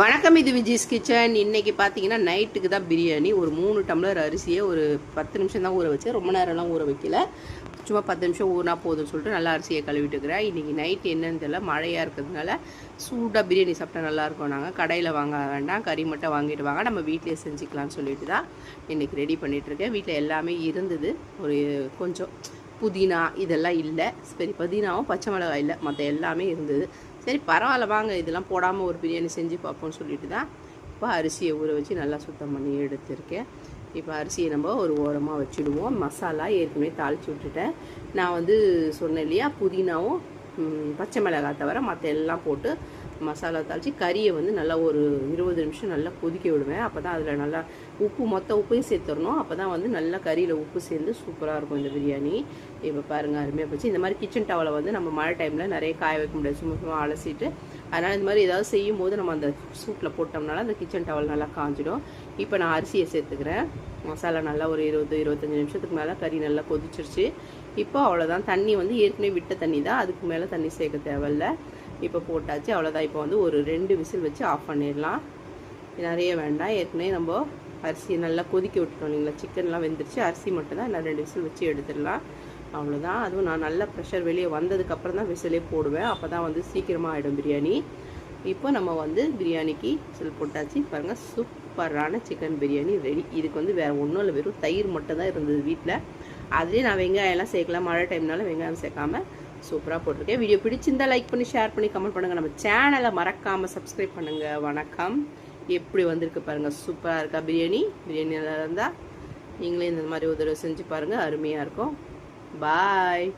வணக்கம், இது விஜய்ஸ் கிச்சன். இன்றைக்கி பார்த்தீங்கன்னா நைட்டுக்கு தான் பிரியாணி. ஒரு 3 டம்ளர் அரிசியை ஒரு 10 நிமிஷம் தான் ஊற வச்சேன். ரொம்ப நேரம்லாம் ஊற வைக்கல, சும்மா 10 நிமிஷம் ஊறினா போதும்னு சொல்லிட்டு நல்லா அரிசியை கழுவிட்டுக்கிறேன். இன்றைக்கி நைட்டு என்னன்னு தெரியல, மழையாக இருக்கிறதுனால சூடாக பிரியாணி சாப்பிட்டா நல்லாயிருக்கும். நாங்கள் கடையில் வாங்க வேண்டாம், கறி மட்டும் வாங்கிட்டு வாங்க, நம்ம வீட்டிலே செஞ்சுக்கலான்னு சொல்லிட்டு தான் இன்றைக்கி ரெடி பண்ணிகிட்ருக்கேன். வீட்டில் எல்லாமே இருந்தது, ஒரு கொஞ்சம் புதினா இதெல்லாம் இல்லை, சரி புதினாவும் பச்சை மிளகாய் இல்லை, மற்ற எல்லாமே இருந்தது. சரி பரவாயில்ல வாங்க, இதெல்லாம் போடாமல் ஒரு பிரியாணி செஞ்சு பார்ப்போம்னு சொல்லிட்டு தான் இப்போ அரிசியை ஊற வச்சு நல்லா சுத்தம் பண்ணி எடுத்திருக்கேன். இப்போ அரிசியை நம்ம ஒரு ஓரமாக வச்சுடுவோம். மசாலா ஏற்கனவே தாளித்து விட்டுட்டேன். நான் சொன்னேன் இல்லையா, புதினாவும் பச்சை மிளகாய் தவிர மற்ற எல்லாம் போட்டு மசாலா தாளித்து கறியை நல்லா ஒரு 20 நிமிஷம் நல்லா கொதிக்க விடுவேன். அப்போ தான் அதில் நல்லா உப்பு, மொத்த உப்பையும் சேர்த்துடணும். அப்போ தான் நல்லா கறியில் உப்பு சேர்ந்து சூப்பராக இருக்கும் இந்த பிரியாணி. இப்போ பாருங்கள், அருமையாக போச்சு. இந்த மாதிரி கிச்சன் டவலை நம்ம மழை டைமில் நிறைய காய வைக்க முடியாது, சும்மா அலசிட்டு. அதனால் இந்த மாதிரி ஏதாவது செய்யும் போது நம்ம அந்த சூட்டில் போட்டோம்னால அந்த கிச்சன் டவல் நல்லா காஞ்சிடும். இப்போ நான் அரிசியை சேர்த்துக்கிறேன். மசாலா நல்லா ஒரு 20-25 நிமிஷத்துக்கு மேலே கறி நல்லா கொதிச்சிருச்சு. இப்போ அவ்வளோதான். தண்ணி ஏற்கனவே விட்ட தண்ணி தான், அதுக்கு மேலே தண்ணி சேர்க்க தேவையில்லை. இப்போ போட்டாச்சு, அவ்வளோதான். இப்போ ஒரு 2 விசில் வச்சு ஆஃப் பண்ணிடலாம். நிறைய வேண்டாம், ஏற்கனவே நம்ம அரிசியை நல்லா கொதிக்க விட்டுட்டோம் இல்லைங்களா, சிக்கன்லாம் வெந்துருச்சு. அரிசி மட்டும் தான், இல்லை 2 விசில் வச்சு எடுத்துடலாம். அவ்வளோதான். அதுவும் நான் நல்லா ப்ரெஷர் வெளியே வந்ததுக்கப்புறம் தான் விசிலே போடுவேன், அப்போ தான் சீக்கிரமாக ஆகிடும் பிரியாணி. இப்போ நம்ம பிரியாணிக்கு விசில் போட்டாச்சு. பாருங்கள், சூப்பரான சிக்கன் பிரியாணி ரெடி. இதுக்கு வேறு ஒன்றும் இல்லை, வெறும் தயிர் மட்டும் தான் இருந்தது வீட்டில். அதுலேயே நான் வெங்காயம்லாம் சேர்க்கலாம், மழை டைம்னால வெங்காயம் சேர்க்காமல் சூப்பராக போட்டிருக்கேன். வீடியோ பிடிச்சிருந்தால் லைக் பண்ணி, ஷேர் பண்ணி, கமெண்ட் பண்ணுங்கள். நம்ம சேனலை மறக்காமல் சப்ஸ்கிரைப் பண்ணுங்கள். வணக்கம். எப்படி வந்திருக்கு பாருங்கள், சூப்பராக இருக்கா பிரியாணி. பிரியாணி நல்லா இருந்தால் நீங்களே இந்த மாதிரி ஒரு தடவை செஞ்சு பாருங்கள், அருமையாக இருக்கும். பாய்.